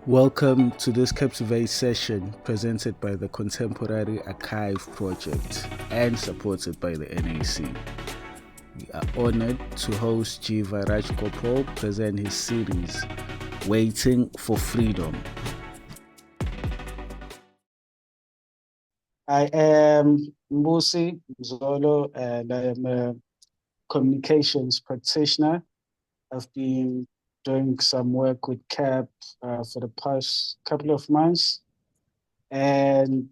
Welcome to this CAPTIVATE session presented by the Contemporary Archive Project and supported by the NAC. We are honored to host Jeeva Rajgopaul present his series, Waiting for Freedom. I am Mbusi Mzolo and I am a communications practitioner. I've been doing some work with CAP for the past couple of months, and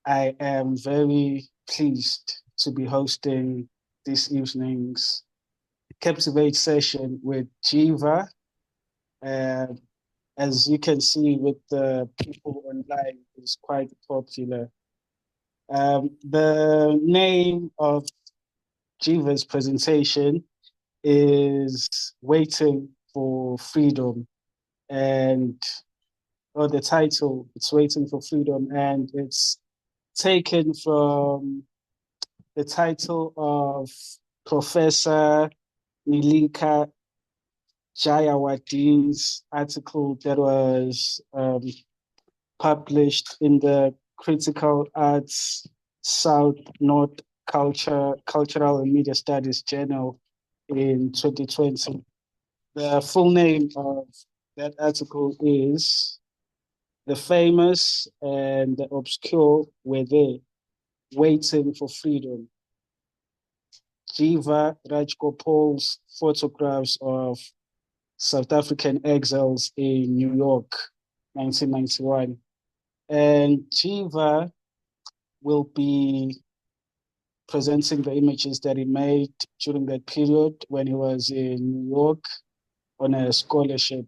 I am very pleased to be hosting this evening's CAPTIVATE session with Jeeva. As you can see with the people online, it's quite popular. The name of Jeeva's presentation is Waiting for Freedom, or the title, it's Waiting for Freedom, and it's taken from the title of Professor Nilika Jayawardeni's article that was published in the Critical Arts South North Cultural and Media Studies Journal in 2020. The full name of that article is The Famous and the Obscure Were There, Waiting for Freedom. Jeeva Rajgopaul's photographs of South African exiles in New York, 1991. And Jeeva will be presenting the images that he made during that period when he was in New York on a scholarship.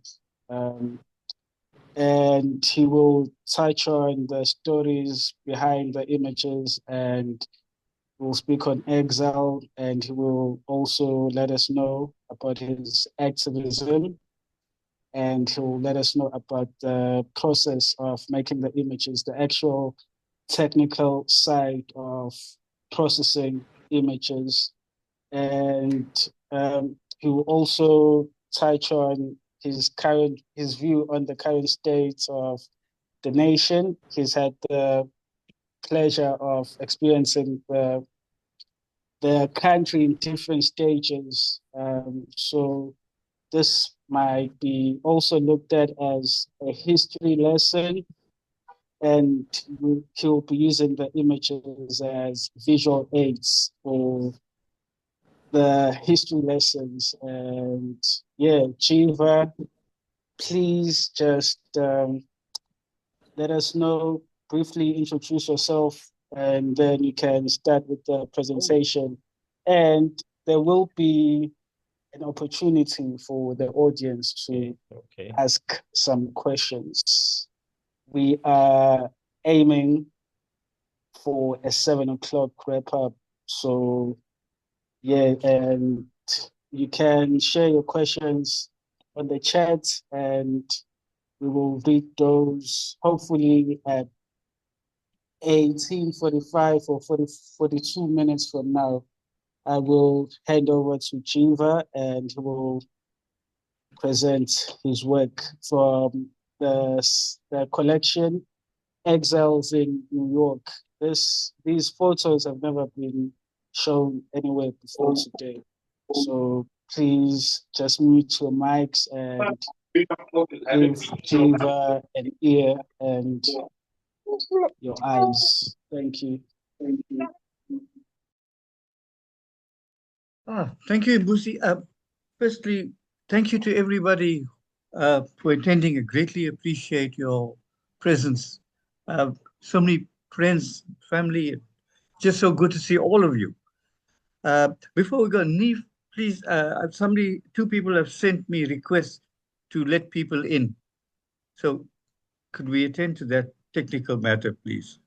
And he will touch on the stories behind the images, and will speak on exile, and he will also let us know about his activism, and he'll let us know about the process of making the images, the actual technical side of processing images. And he will also touch on his view on the current state of the nation. He's had the pleasure of experiencing the country in different stages. So this might be also looked at as a history lesson, and he'll be using the images as visual aids for the history lessons. And yeah, Jeeva, please just let us know, briefly introduce yourself, and then you can start with the presentation. And there will be an opportunity for the audience to ask some questions. We are aiming for a 7 o'clock wrap up. So yeah, and you can share your questions on the chat, and we will read those hopefully at 18:45 or 42 minutes from now. I will hand over to Jeeva, and he will present his work from the collection Exiles in New York. These photos have never been shown anywhere before today. So please just mute your mics and give Jeeva an ear and your eyes. Thank you. Thank you, Mbusi. Firstly, thank you to everybody for attending. I greatly appreciate your presence. So many friends, family, just so good to see all of you. Before we go, Neve, please, two people have sent me requests to let people in. So could we attend to that technical matter, please?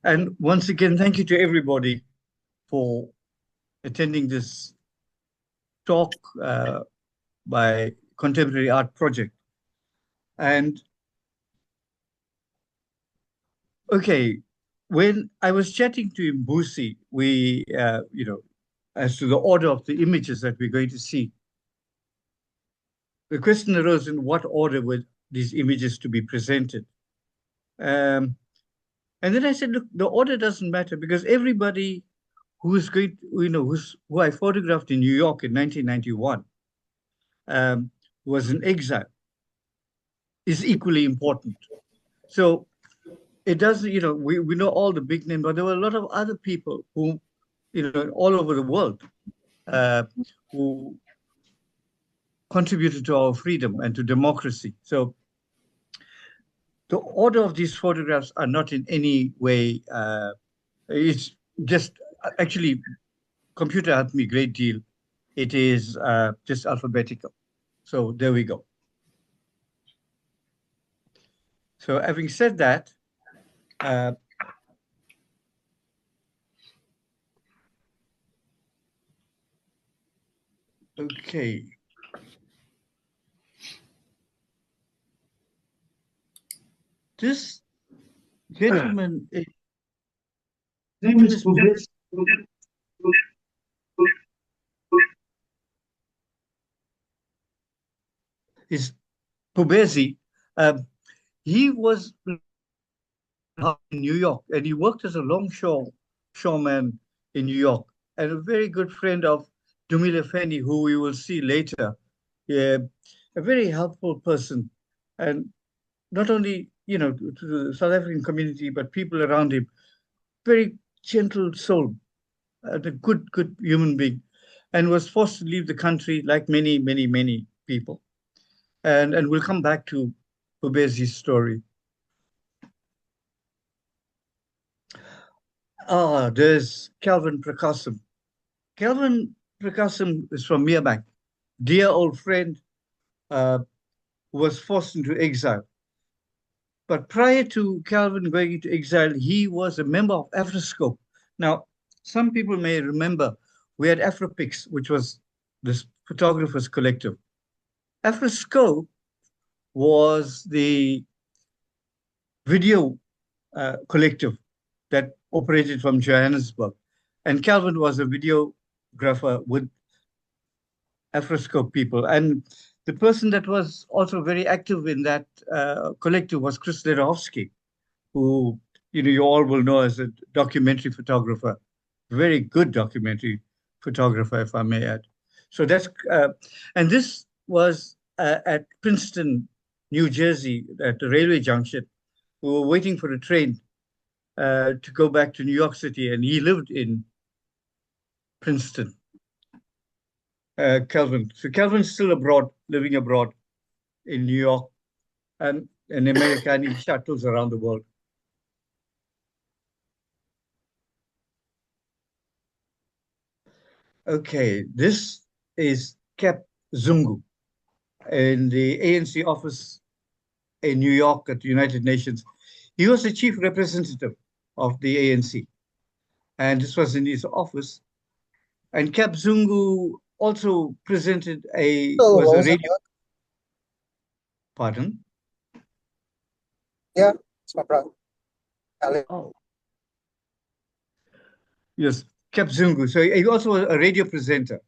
And once again, thank you to everybody for attending this talk by Contemporary Art Project. And okay, when I was chatting to Mbusi, we, as to the order of the images that we're going to see, the question arose in what order these images to be presented. And then I said, look, the order doesn't matter, because everybody who is going to, who I photographed in New York in 1991 was in exile, is equally important. So it doesn't, we know all the big names, but there were a lot of other people who, all over the world, who contributed to our freedom and to democracy. So the order of these photographs are not in any way, it's just, actually, computer helped me a great deal. It is just alphabetical. So there we go. So having said that, okay. This gentleman name is Mbusi. He was in New York, and he worked as a longshoreman in New York, and a very good friend of Dumile Feni, who we will see later. Yeah, a very helpful person, and not only to the South African community, but people around him. Very gentle soul, a good human being, and was forced to leave the country like many people. And we'll come back to Mbusi's story. There's Calvin Prakasam. Calvin Prakasam is from Meerbank, dear old friend, who was forced into exile. But prior to Calvin going into exile, he was a member of Afroscope. Now, some people may remember we had Afropix, which was this photographers collective. Afroscope was the video collective that operated from Johannesburg. And Calvin was a videographer with Afroscope people. And the person that was also very active in that collective was Chris Ledowski, who you all will know as a documentary photographer, very good documentary photographer, if I may add. So that's, and this was at Princeton, New Jersey, at the railway junction. We were waiting for a train to go back to New York City, and he lived in Princeton. Calvin. So Calvin's still abroad, living abroad in New York and in America, and he shuttles around the world. Okay, this is Cap Zungu in the ANC office in New York at the United Nations. He was the chief representative of the ANC, and this was in his office. And Cap Zungu also presented was a radio. Pardon? Yeah, it's my brother. Oh. Yes, Cap Zungu. So he also was a radio presenter.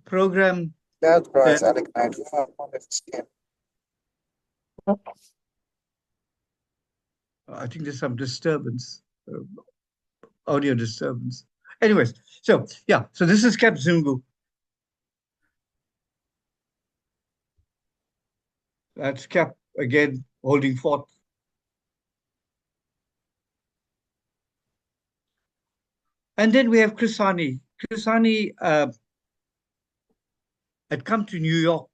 Program. That's right, I think there's some disturbance, audio disturbance. Anyways, so yeah, so this is Cap Zungu. That's Cap again, holding forth. And then we have Chris Hani. Chris Hani had come to New York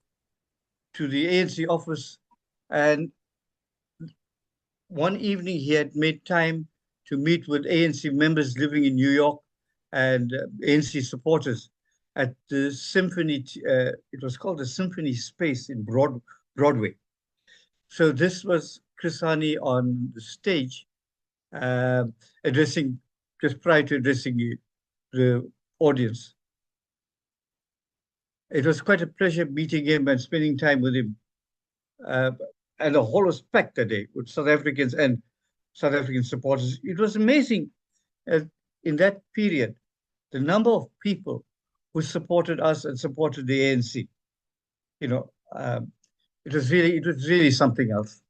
to the ANC office, and one evening he had made time to meet with ANC members living in New York and ANC supporters at the Symphony, it was called the Symphony Space in Broadway. So this was Chris Hani on the stage, addressing, just prior to addressing the audience. It was quite a pleasure meeting him and spending time with him. And the hall was packed that day with South Africans and South African supporters. It was amazing in that period the number of people who supported us and supported the ANC. You know, it was really something else.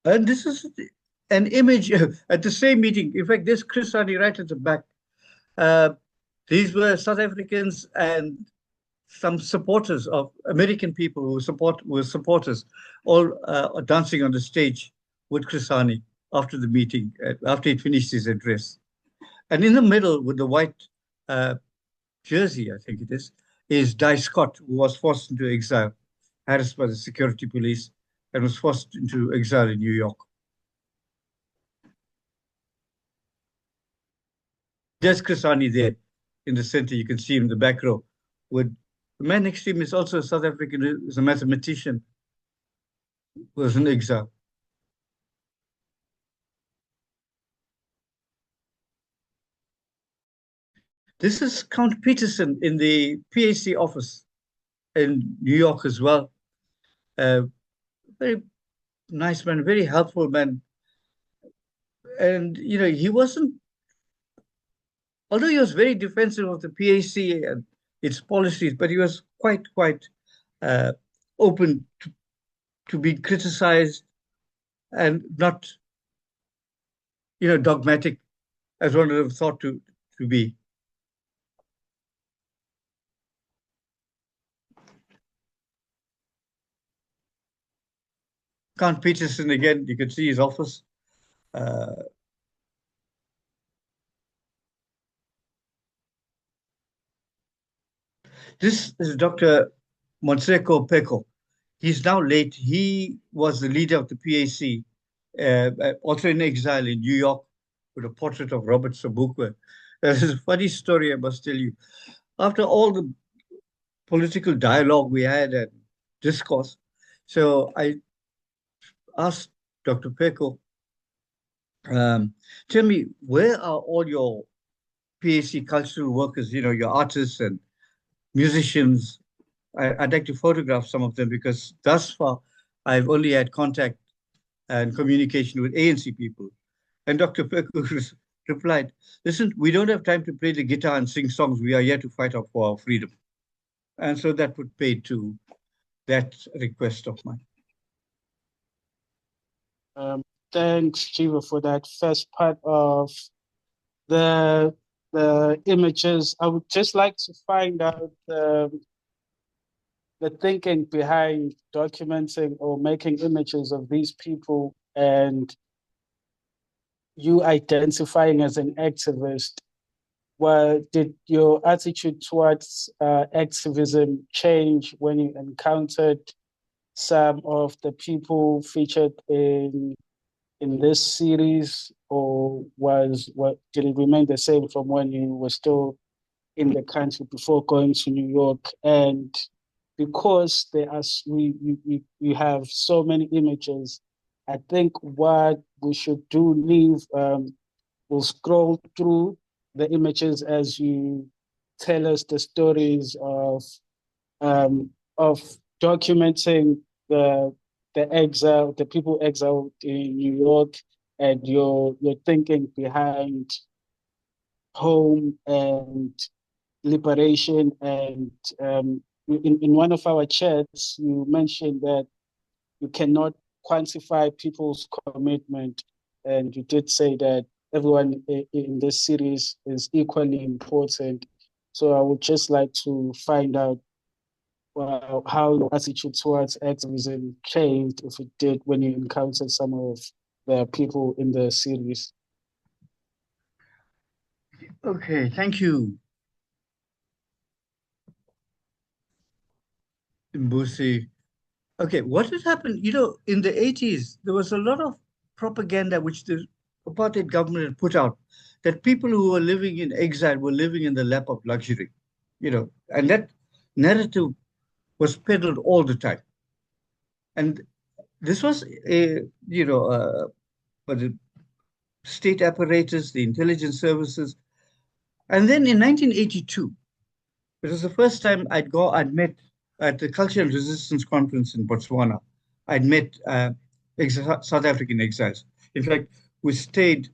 And this is an image at the same meeting. In fact, this Chris Hani right at the back. These were South Africans and some supporters of American people who were supporters, all dancing on the stage with Chris Hani after the meeting, after he finished his address. And in the middle, with the white jersey, I think it is Di Scott, who was forced into exile, harassed by the security police, and was forced into exile in New York. There's Chris Hani there in the center. You can see him in the back row. With the man next to him is also a South African, is a mathematician who was in exile. This is Count Peterson in the PAC office in New York as well. Very nice man, very helpful man. And, you know, he wasn't, although he was very defensive of the PAC and its policies, but he was quite open to be criticized and not, you know, dogmatic as one would have thought to be. Count Peterson again, you can see his office. This is Dr. Monseko Peko. He's now late. He was the leader of the PAC, also in exile in New York, with a portrait of Robert Sobukwe. There's a funny story I must tell you. After all the political dialogue we had and discourse, so I asked Dr. Peko, tell me, where are all your PAC cultural workers, you know, your artists and musicians? I'd like to photograph some of them because thus far I've only had contact and communication with ANC people. And Dr. Peko replied, listen, we don't have time to play the guitar and sing songs. We are here to fight for our freedom. And so that would pay to that request of mine. Thanks, Jeeva, for that first part of the images. I would just like to find out the thinking behind documenting or making images of these people and you identifying as an activist. Well, did your attitude towards activism change when you encountered some of the people featured in this series, or did it remain the same from when you were still in the country before going to New York? And because we have so many images, I think what we should do, we'll scroll through the images as you tell us the stories of documenting the exile, the people exiled in New York, and your thinking behind home and liberation. And in one of our chats, you mentioned that you cannot quantify people's commitment, and you did say that everyone in this series is equally important. So I would just like to find out how your attitude towards activism changed, if it did, when you encountered some of the people in the series. Okay, thank you, Mbusi. Okay, what has happened, you know, in the 80s, there was a lot of propaganda which the apartheid government had put out that people who were living in exile were living in the lap of luxury, you know, and that narrative was peddled all the time. And this was for the state apparatus, the intelligence services. And then in 1982, it was the first time I'd met at the Cultural Resistance Conference in Botswana, I'd met South African exiles. In fact, we stayed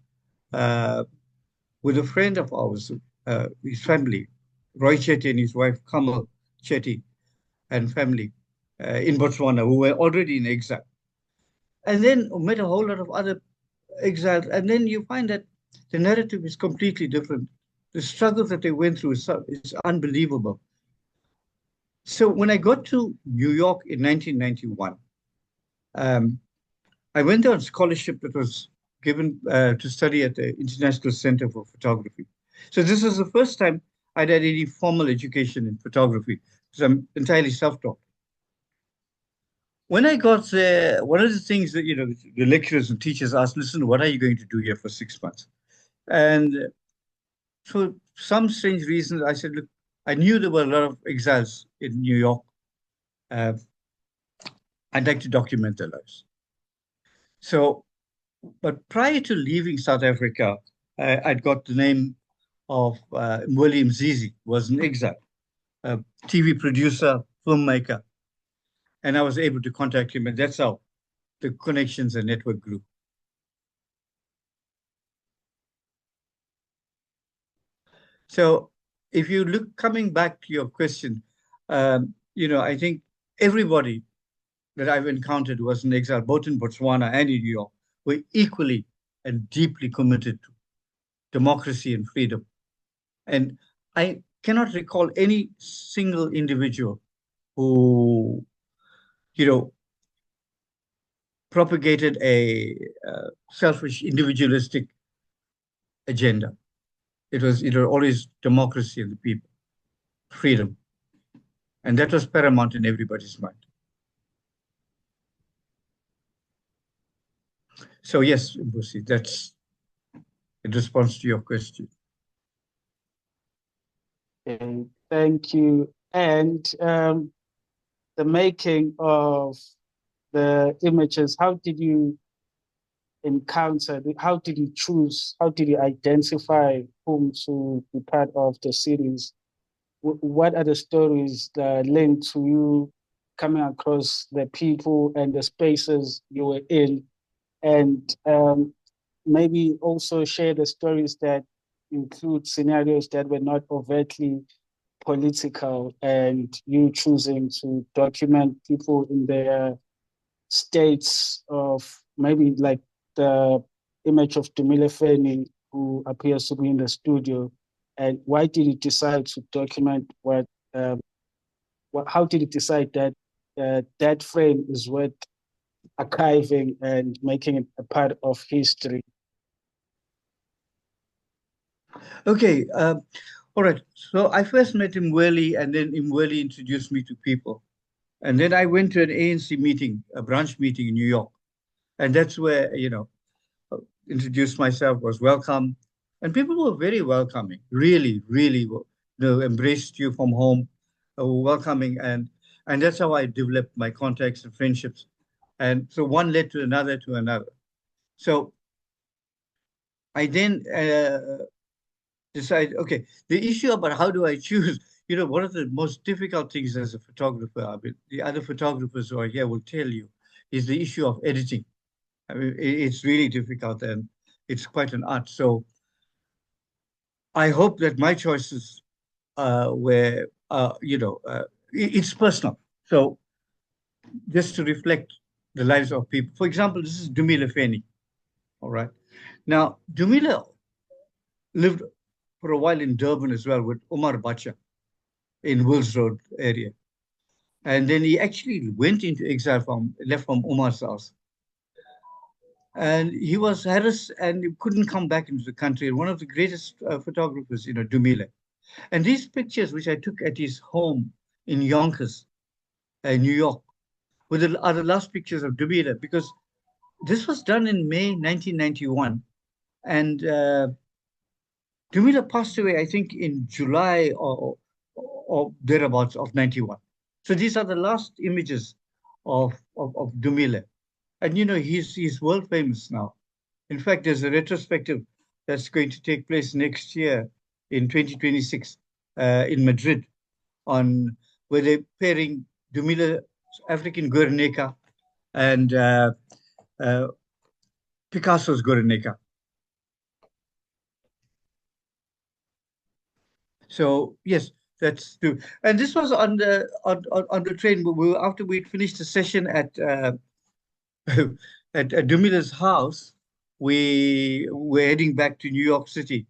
with a friend of ours, his family, Roy Chetty and his wife, Kamal Chetty, and family in Botswana, who were already in exile. And then met a whole lot of other exiles. And then you find that the narrative is completely different. The struggle that they went through is unbelievable. So when I got to New York in 1991, I went there on scholarship that was given to study at the International Center for Photography. So this was the first time I'd had any formal education in photography, because I'm entirely self-taught. When I got there, one of the things that, the lecturers and teachers asked, listen, what are you going to do here for 6 months? And for some strange reasons, I said, look, I knew there were a lot of exiles in New York. I'd like to document their lives. So, but prior to leaving South Africa, I'd got the name of Mbusi Mzolo, was an exile, a TV producer, filmmaker. And I was able to contact him, and that's how the connections and network grew. So if you look, coming back to your question, I think everybody that I've encountered who was in exile, both in Botswana and in New York, were equally and deeply committed to democracy and freedom. And I cannot recall any single individual who, propagated a selfish, individualistic agenda. It was always democracy and the people, freedom. And that was paramount in everybody's mind. So yes, Mbusi, that's in response to your question. Okay, thank you. And the making of the images, how did you encounter, how did you choose, how did you identify whom to be part of the series? What are the stories that linked to you coming across the people and the spaces you were in? And maybe also share the stories that include scenarios that were not overtly political and you choosing to document people in their states of, maybe like the image of Dumile Feni, who appears to be in the studio. And why did you decide to document how did you decide that that frame is worth archiving and making it a part of history? Okay, all right. So I first met Mbusi, and then Mbusi introduced me to people. And then I went to an ANC meeting, a branch meeting in New York. And that's where, introduced myself, was welcome. And people were very welcoming, really, really, embraced you from home, welcoming. And that's how I developed my contacts and friendships. And so one led to another to another. So I then decide, okay, the issue about how do I choose, one of the most difficult things as a photographer, I mean, the other photographers who are here will tell you, is the issue of editing. I mean, it's really difficult and it's quite an art. So I hope that my choices were, it's personal. So just to reflect the lives of people. For example, this is Dumile Feni, all right? Now, Dumile lived for a while in Durban as well with Omar Bacha in Wills Road area. And then he actually went into exile left from Omar's house. And he was harassed and he couldn't come back into the country. And one of the greatest photographers, Dumile. And these pictures, which I took at his home in Yonkers, New York, are the last pictures of Dumile, because this was done in May 1991. And Dumile passed away, I think, in July or thereabouts of 91. So these are the last images of Dumile. And, he's world famous now. In fact, there's a retrospective that's going to take place next year in 2026 in Madrid, where they're pairing Dumila, African Guernica, and Picasso's Guernica. So yes, that's true. And this was on the train. After we'd finished the session at at Dumila's house, we were heading back to New York City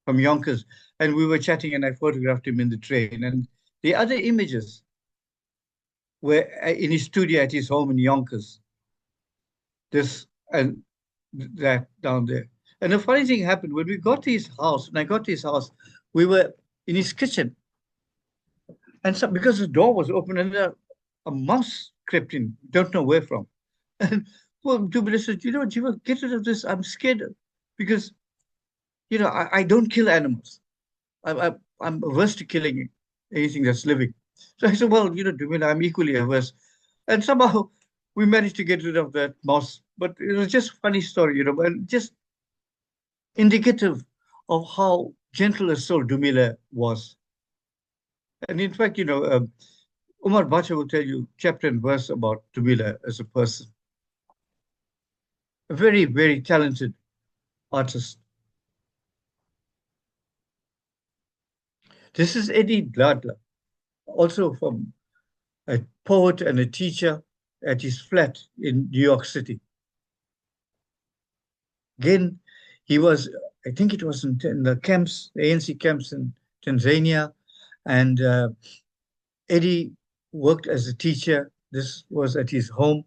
from Yonkers, and we were chatting, and I photographed him in the train. And the other images were in his studio at his home in Yonkers. This and that down there. And the funny thing happened when we got to his house, and I got to his house, we were in his kitchen. And so, because the door was open and a mouse crept in, don't know where from. And well, Dumila said, you know, Jeeva, get rid of this. I'm scared because, you know, I don't kill animals. I'm averse to killing anything that's living. So I said, well, you know, Dumila, I'm equally averse. And somehow we managed to get rid of that mouse. But it was just a funny story, you know, and just indicative of how gentle a soul Dumila was. And in fact, you know, Umar Bacha will tell you chapter and verse about Dumila as a person. A very, very talented artist. This is Eddie Gladler, also from a poet and a teacher at his flat in New York City. Again, he was, I think it was in the camps, the ANC camps in Tanzania, and Eddie worked as a teacher. This was at his home.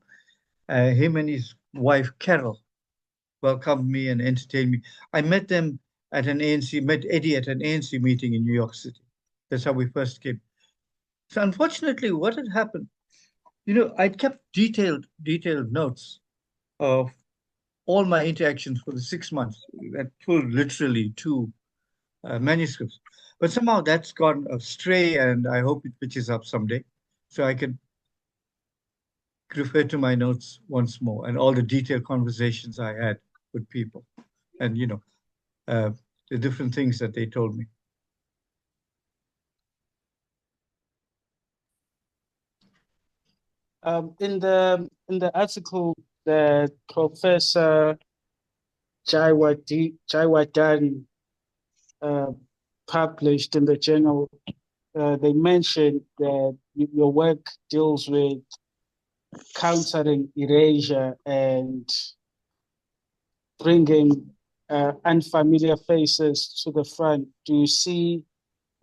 Him and his wife, Carol, welcomed me and entertained me. I met them at an ANC, met Eddie at an ANC meeting in New York City. That's how we first came. So unfortunately, what had happened, you know, I'd kept detailed notes of all my interactions for the 6 months. That pulled literally 2 manuscripts. But somehow that's gone astray, and I hope it pitches up someday, so I can refer to my notes once more and all the detailed conversations I had with people, and you know, the different things that they told me. In the article that Professor Jeevenundhan published in the journal, they mentioned that your work deals with countering erasure and bringing unfamiliar faces to the front. Do you see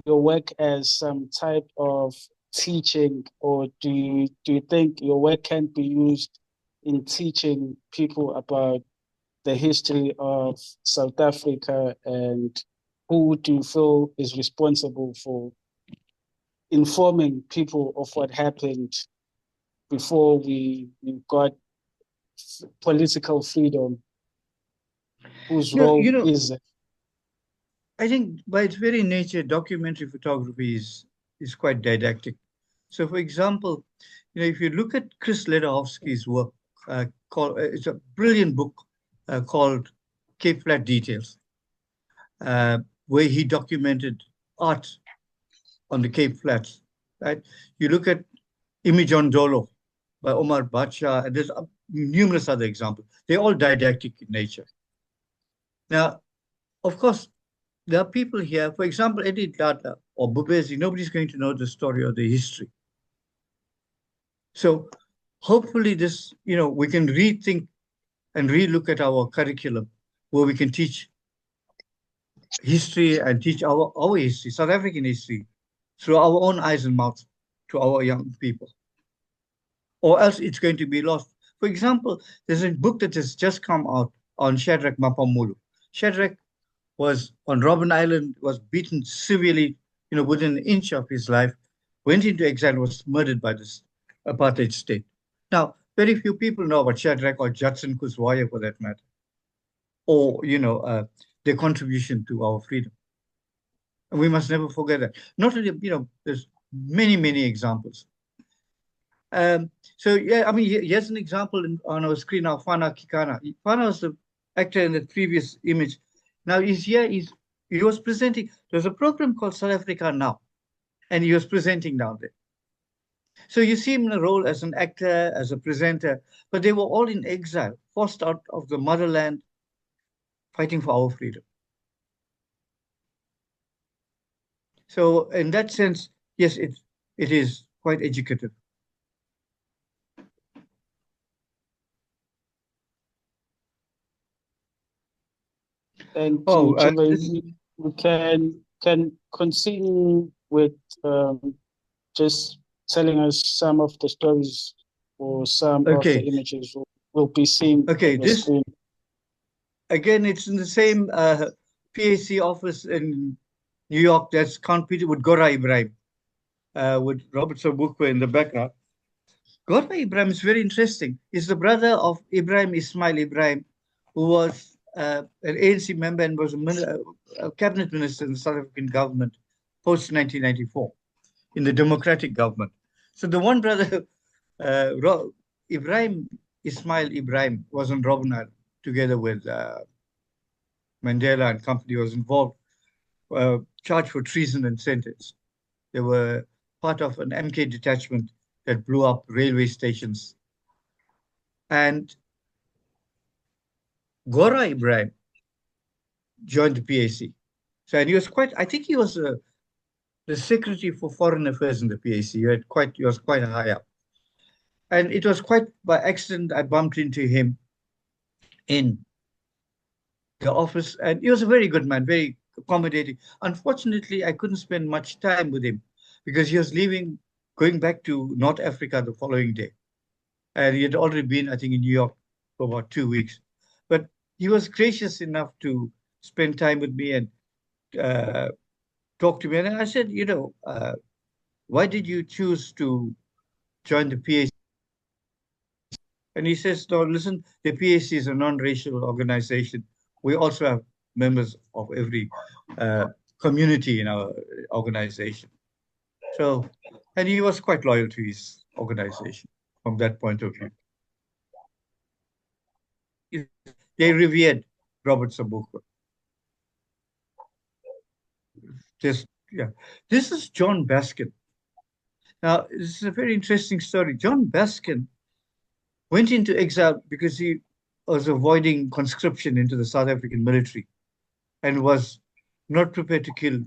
your work as some type of teaching, or do you think your work can be used in teaching people about the history of South Africa, and who do you feel is responsible for informing people of what happened before we got political freedom? Whose role is it? I think by its very nature, documentary photography is quite didactic. So, for example, you know, if you look at Chris Ledowski's work, it's a brilliant book called Cape Flat Details, where he documented art on the Cape Flats. Right? You look at Mbusi Mzolo by Omar Bacha, and there's numerous other examples. They're all didactic in nature. Now, of course, there are people here, for example, Eddie Gladler or Bubezi, nobody's going to know the story or the history. So hopefully this, you know, we can rethink and relook at our curriculum where we can teach history and teach our history, South African history, through our own eyes and mouths to our young people. Or else it's going to be lost. For example, there's a book that has just come out on Shadrach Mapamulu. Shadrach was on Robben Island, was beaten severely, you know, within an inch of his life, went into exile, was murdered by this apartheid state. Now, very few people know about Shadrach or Judson Kuswayo for that matter, or, you know, their contribution to our freedom. And we must never forget that. Not only, you know, there's many, many examples. So, yeah, I mean, here's an example on our screen now, Fana Kikana. Fana was the actor in the previous image. Now he's here, he was presenting, there's a program called South Africa Now, and he was presenting down there. So you see him in a role as an actor, as a presenter, but they were all in exile, forced out of the motherland, fighting for our freedom. So in that sense, yes, it is quite educative. And Oh, Jeeva, we can continue with just telling us some of the stories or some of the okay. images we'll be seeing Okay, on the this screen. again, it's in the same PAC office in New York that's competed with Gora Ibrahim, with Robert Sobukwe in the background. Gora Ibrahim is very interesting. He's the brother of Ibrahim Ismail Ibrahim, who was an ANC member and was a cabinet minister in the South African government post 1994 in the democratic government. So the one brother, Ibrahim Ismail Ibrahim, was on Robben Island together with Mandela and company, was involved, charged for treason and sentenced. They were part of an MK detachment that blew up railway stations. And Gora Ibrahim joined the PAC. So, and he was quite, I think he was the Secretary for Foreign Affairs in the PAC. He was quite high up. And it was quite by accident I bumped into him in the office. And he was a very good man, very accommodating. Unfortunately, I couldn't spend much time with him because he was going back to North Africa the following day. And he had already been, I think, in New York for about 2 weeks. But he was gracious enough to spend time with me and talk to me. And I said, why did you choose to join the PAC? And he says, no, listen, the PAC is a non-racial organization. We also have members of every community in our organization. So, and he was quite loyal to his organization from that point of view. They revered Robert Sobukwe. This is John Baskin. Now, this is a very interesting story. John Baskin went into exile because he was avoiding conscription into the South African military and was not prepared to kill,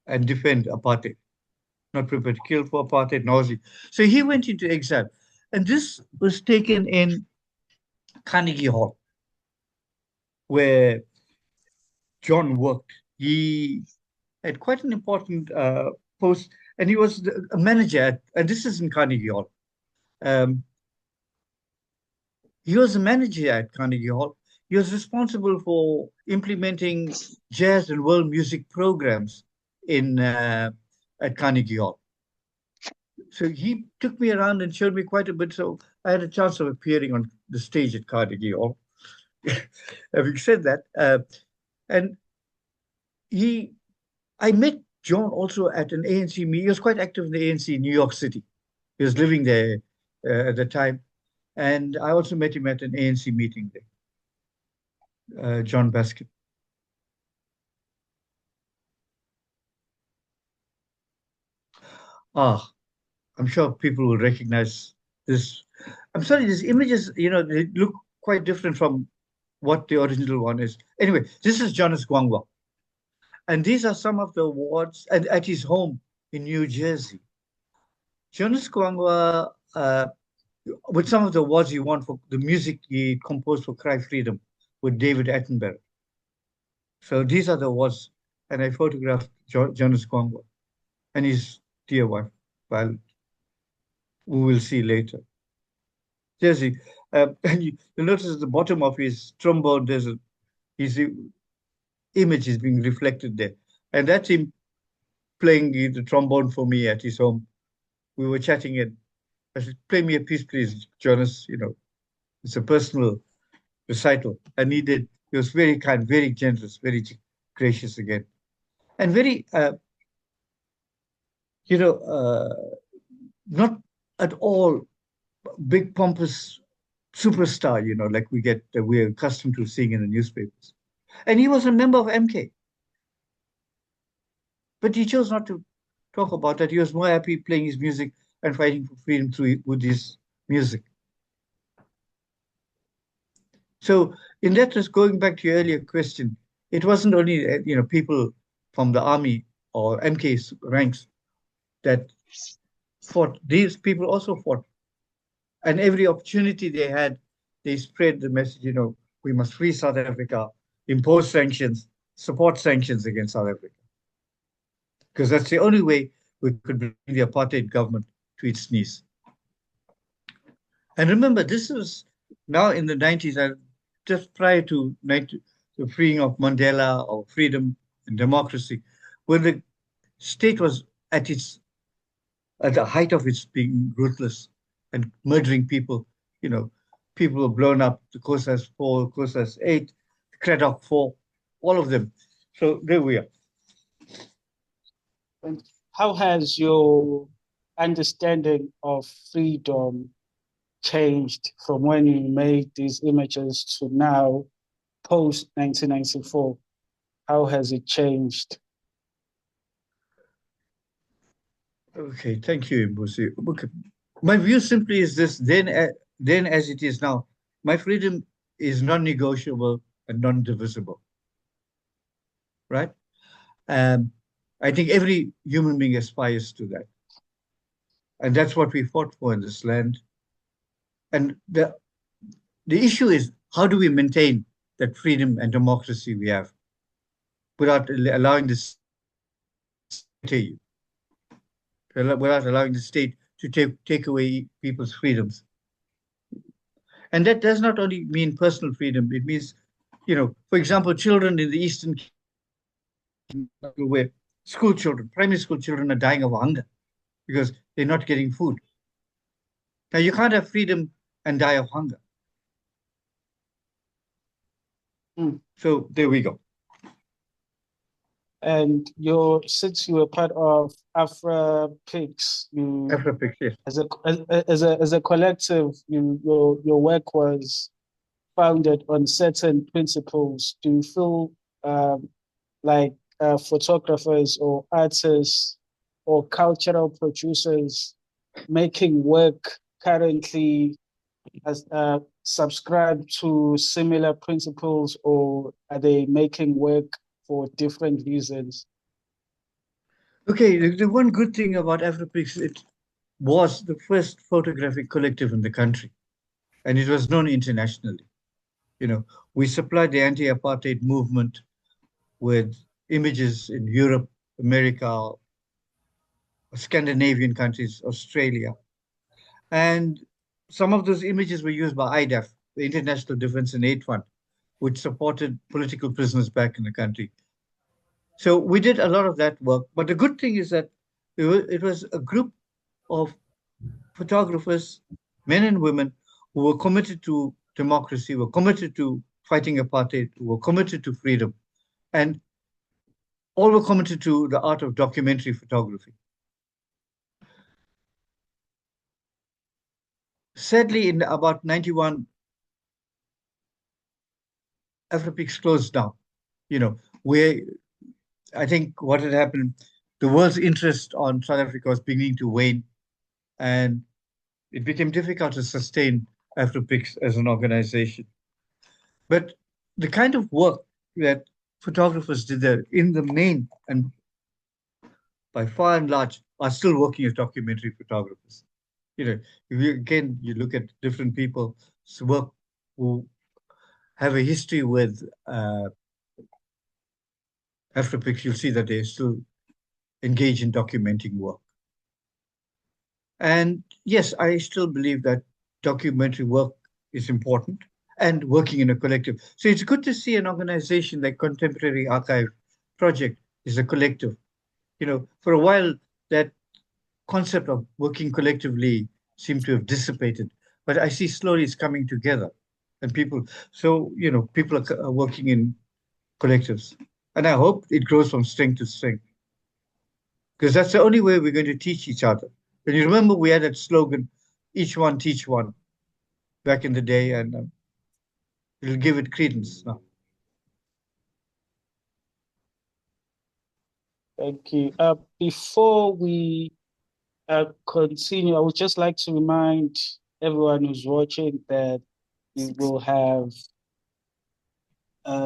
and defend apartheid. Not prepared to kill for apartheid, Nazi. So he went into exile. And this was taken in Carnegie Hall, where John worked. He had quite an important post, and he was a manager and this is in Carnegie Hall. He was a manager at Carnegie Hall. He was responsible for implementing jazz and world music programs at Carnegie Hall. So he took me around and showed me quite a bit. So I had a chance of appearing on the stage at Carnegie Hall. Having said that, and I met John also at an ANC meeting. He was quite active in the ANC in New York City. He was living there at the time. And I also met him at an ANC meeting there, John Baskin. I'm sure people will recognize this. I'm sorry, these images, they look quite different from what the original one is. Anyway, this is Jonas Gwangwa. And these are some of the awards at his home in New Jersey. Jonas Gwangwa, with some of the awards he won for the music he composed for Cry Freedom with David Attenborough. So these are the awards, and I photographed Jonas Gwangwa and his dear wife, well, we will see later. Jersey, and you notice at the bottom of his trombone, his image is being reflected there. And that's him playing the trombone for me at his home. We were chatting and I said, play me a piece, please, Jonas. It's a personal recital. And he did. He was very kind, very generous, very gracious again. And very, not at all big pompous superstar, like we're accustomed to seeing in the newspapers. And he was a member of MK. But he chose not to talk about that. He was more happy playing his music and fighting for freedom with his music. So in that, just going back to your earlier question, it wasn't only people from the army or MK's ranks that fought. These people also fought, and every opportunity they had, they spread the message. We must free South Africa, impose sanctions, support sanctions against South Africa, because that's the only way we could bring the apartheid government to its knees. And remember, this was now in the 90s, just prior to the freeing of Mandela, or freedom and democracy, when the state was at the height of its being ruthless and murdering people. People were blown up, the Kosas 4, Kosas 8, Craddock 4, all of them. So there we are. And how has your understanding of freedom changed from when you made these images to now, post 1994? How has it changed? Okay, thank you, Mbusi. Okay. My view simply is this: then as it is now, my freedom is non-negotiable and non-divisible. Right? I think every human being aspires to that, and that's what we fought for in this land. And the issue is, how do we maintain that freedom and democracy we have without allowing this without allowing the state to take away people's freedoms? And that does not only mean personal freedom. It means, for example, children in the Eastern, where school children, primary school children, are dying of hunger because they're not getting food. Now, you can't have freedom and die of hunger. So there we go. And since you were part of AfraPix, yes. as a collective, your work was founded on certain principles. Do you feel like photographers or artists or cultural producers making work currently as subscribe to similar principles, or are they making work for different reasons? Okay, the one good thing about AfraPix, it was the first photographic collective in the country, and it was known internationally. We supplied the anti-apartheid movement with images in Europe, America, Scandinavian countries, Australia. And some of those images were used by IDEF, the International Defense and Aid Fund, which supported political prisoners back in the country. So we did a lot of that work. But the good thing is that it was a group of photographers, men and women, who were committed to democracy, were committed to fighting apartheid, who were committed to freedom, and all were committed to the art of documentary photography. Sadly, in about 91, AfraPix closed down. Where I think what had happened, the world's interest on South Africa was beginning to wane, and it became difficult to sustain AfraPix as an organization. But the kind of work that photographers did there, in the main and by far and large, are still working as documentary photographers. If you look at different people's work who have a history with AfraPix, you'll see that they still engage in documenting work. And yes, I still believe that documentary work is important, and working in a collective. So it's good to see an organization like Contemporary Archive Project is a collective. For a while, that concept of working collectively seemed to have dissipated, but I see slowly it's coming together, and people are working in collectives, and I hope it grows from strength to strength, because that's the only way we're going to teach each other. And you remember we had that slogan, "Each one teach one," back in the day, and it'll give it credence now. Thank you. Before we continue, I would just like to remind everyone who's watching that we will have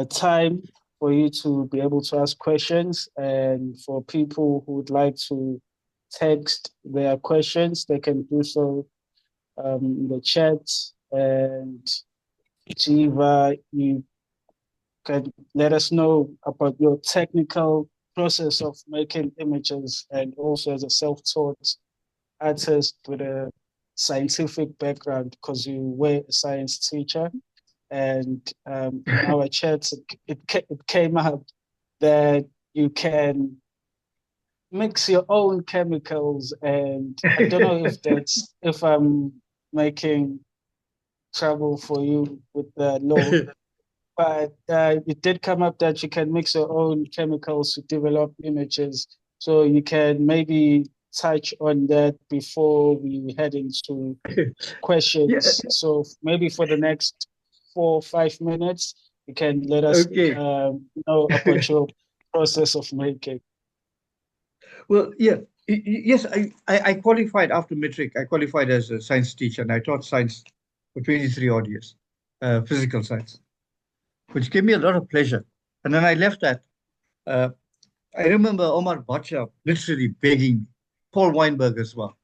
time for you to be able to ask questions, and for people who would like to text their questions, they can do so in the chat. And Jeeva, you can let us know about your technical process of making images, and also as a self-taught artist with a scientific background, because you were a science teacher. And in our chats, it came up that you can mix your own chemicals, and I don't know if I'm making trouble for you with the law, but it did come up that you can mix your own chemicals to develop images. So you can maybe touch on that before we head into questions. Yeah. So maybe for the next 4 or 5 minutes, you can let us Okay. know about your process of making. Well, yeah. Yes, I qualified after matric. I qualified as a science teacher, and I taught science for 23 odd years, physical science, which gave me a lot of pleasure. And then I left that. Uh, I remember Omar Bacha literally begging me, Paul Weinberg as well.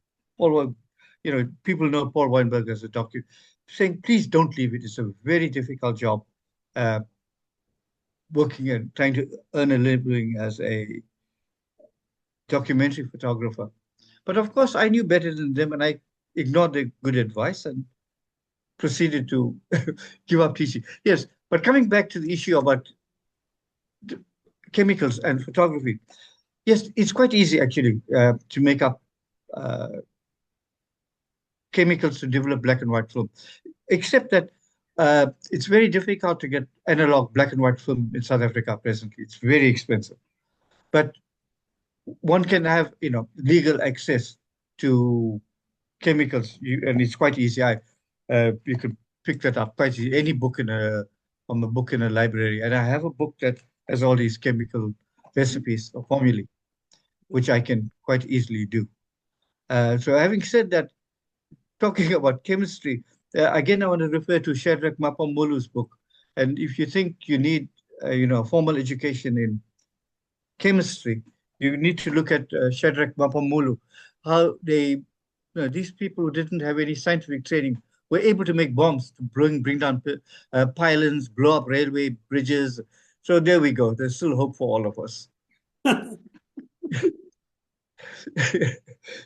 People know Paul Weinberg as a doctor, saying, please don't leave it. It's a very difficult job, uh, working and trying to earn a living as a documentary photographer. But of course, I knew better than them, and I ignored the good advice and proceeded to give up teaching. Yes, but coming back to the issue about chemicals and photography, yes, it's quite easy actually to make up uh, chemicals to develop black and white film, except that it's very difficult to get analog black and white film in South Africa presently. It's very expensive, but one can have legal access to chemicals, and it's quite easy. You can pick that up quite easy. Any book from a book in a library, and I have a book that has all these chemical recipes or formulae, which I can quite easily do. So having said that, talking about chemistry, again, I want to refer to Shadrach Mapamulu's book. And if you think you need, formal education in chemistry, you need to look at Shadrach Mapamulu, how these people who didn't have any scientific training were able to make bombs to bring down pylons, blow up railway bridges. So there we go. There's still hope for all of us.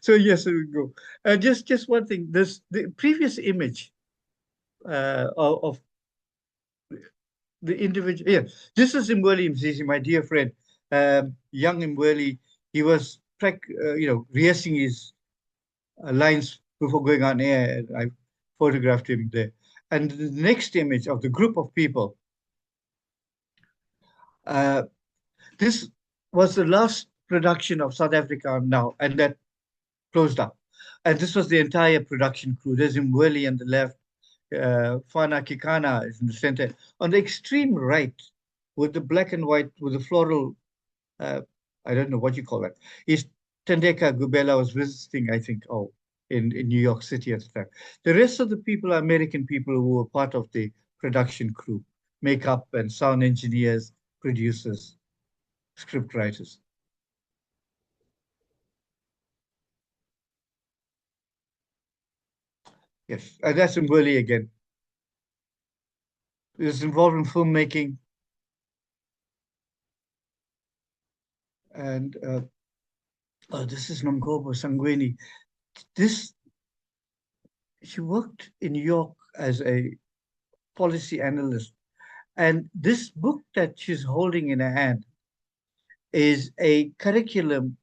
So yes, there we go. Just one thing. The previous image of the individual. Yeah, this is Mbusi Mzolo, my dear friend, young Mbusi. He was rehearsing his lines before going on air, and I photographed him there. And the next image of the group of people. This was the last production of South Africa Now, and that closed up. And this was the entire production crew. There's Mbusi on the left, Fana Kikana is in the center. On the extreme right, with the black and white, with the floral, I don't know what you call that, is Tendeka Gubela was visiting, I think, in New York City at the time. The rest of the people are American people who were part of the production crew, makeup and sound engineers, producers, script writers. Yes, and that's Mbusi again. Is involved in filmmaking. And this is Nomgobo Sangweni. She worked in New York as a policy analyst. And this book that she's holding in her hand is a curriculum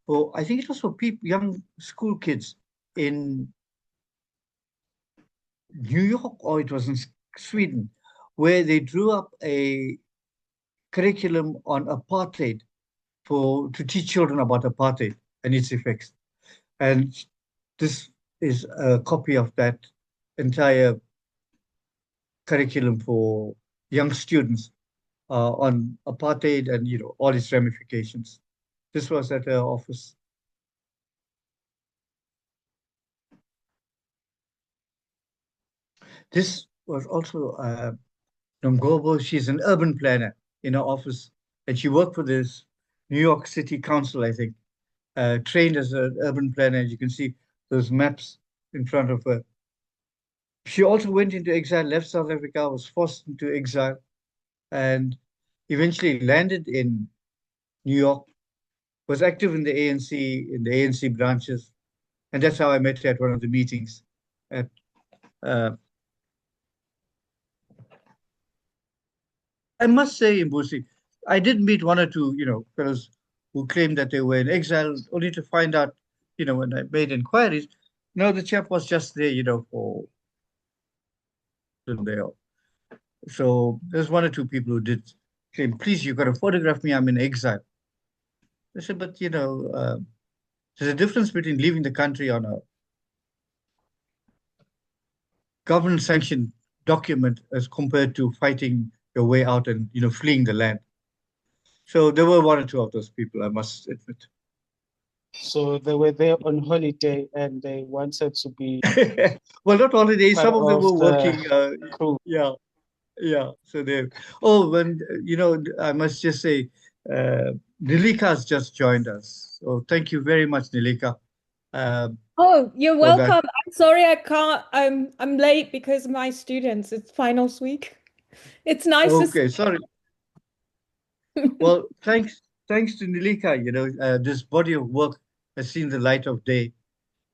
for, I think it was for young school kids in New York, or it was in Sweden, where they drew up a curriculum on apartheid to teach children about apartheid and its effects. And this is a copy of that entire curriculum for young students on apartheid and all its ramifications. This was at her office. this was also Nomgobo. She's an urban planner in her office, and she worked for this New York City Council, I think, trained as an urban planner. As you can see those maps in front of her. She also went into exile, left South Africa, was forced into exile, and eventually landed in New York, was active in the ANC branches, and that's how I met her at one of the meetings. At, I must say, Mbusi, I did meet one or two, fellows who claimed that they were in exile, only to find out, when I made inquiries, no, the chap was just there, for there. So there's one or two people who did claim, please, you've got to photograph me, I'm in exile. I said, but, there's a difference between leaving the country on a government-sanctioned document as compared to fighting your way out and, fleeing the land. So there were one or two of those people, I must admit. So they were there on holiday and they wanted to be. Well, not holiday. Some of them were working. Cool. Yeah. So they. I must just say, Nilika has just joined us. So thank you very much, Nilika. Oh, you're welcome. I'm sorry I can't. I'm late because of my students. It's finals week. It's nice. Okay, sorry. Well, thanks to Nilika, this body of work has seen the light of day.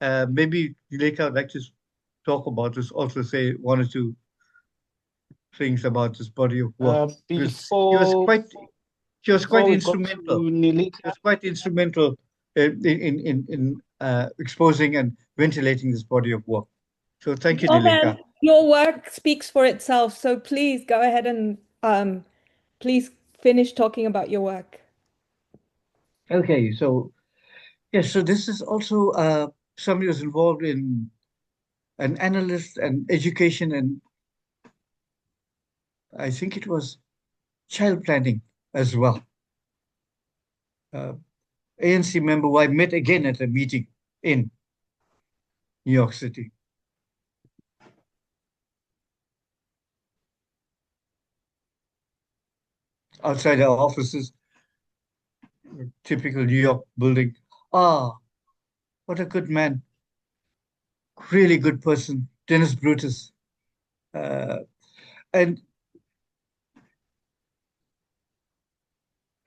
Maybe Nilika would like to talk about this, also say one or two things about this body of work. She was quite instrumental. She was quite instrumental in exposing and ventilating this body of work. So thank you, Nilika. Your work speaks for itself. So please go ahead and please finish talking about your work. Okay, so yes, so this is also somebody who's involved in an analyst and education, and I think it was child planning as well. ANC member who I met again at a meeting in New York City. Outside our offices, typical New York building. What a good man. Really good person, Dennis Brutus. And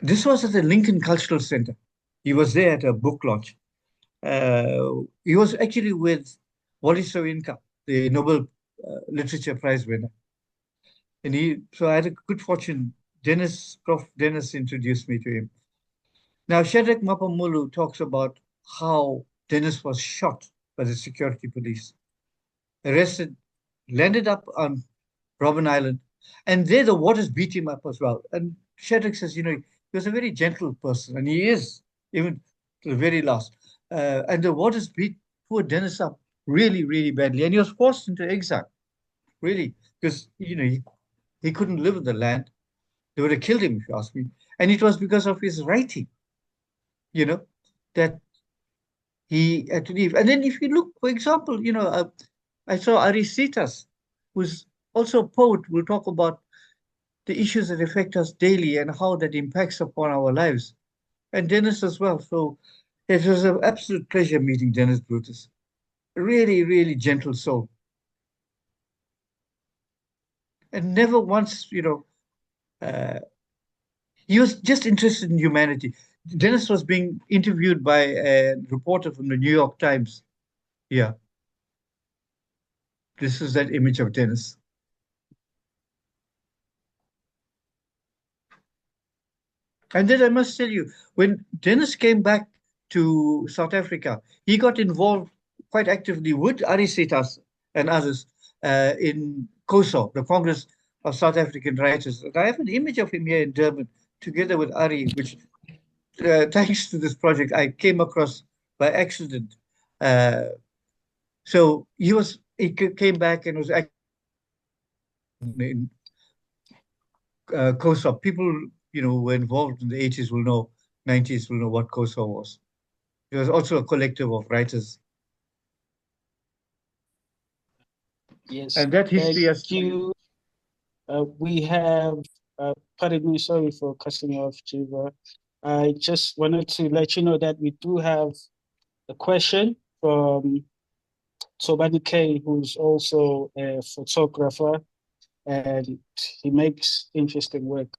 this was at the Lincoln Cultural Center. He was there at a book launch. He was actually with Wally Soyinka, the Nobel Literature Prize winner. And so I had a good fortune. Prof. Dennis introduced me to him. Now, Shadrach Mapamulu talks about how Dennis was shot by the security police, arrested, landed up on Robben Island, and there the waters beat him up as well. And Shadrach says, he was a very gentle person, and he is, even to the very last. And the waters beat poor Dennis up really, really badly. And he was forced into exile, really, because, he couldn't live in the land. They would have killed him, if you ask me. And it was because of his writing, that he had to leave. And then if you look, for example, I saw Ari Sitas, who's also a poet, will talk about the issues that affect us daily and how that impacts upon our lives. And Dennis as well. So it was an absolute pleasure meeting Dennis Brutus. A really, really gentle soul. And never once, he was just interested in humanity. Dennis was being interviewed by a reporter from the New York Times. Yeah. This is that image of Dennis. And then I must tell you, when Dennis came back to South Africa, he got involved quite actively with Ari Sitas and others in COSO, the Congress of South African Writers. And I have an image of him here in Durban, together with Ari, which, thanks to this project, I came across by accident. So he came back and was active in COSO. People, who were involved in the 80s will know, 90s will know what COSO was. It was also a collective of writers. Yes. And that history has Thank you. We have, pardon me, sorry for cutting you off, Jeeva. I just wanted to let you know that we do have a question from Tobani K, who's also a photographer, and he makes interesting work,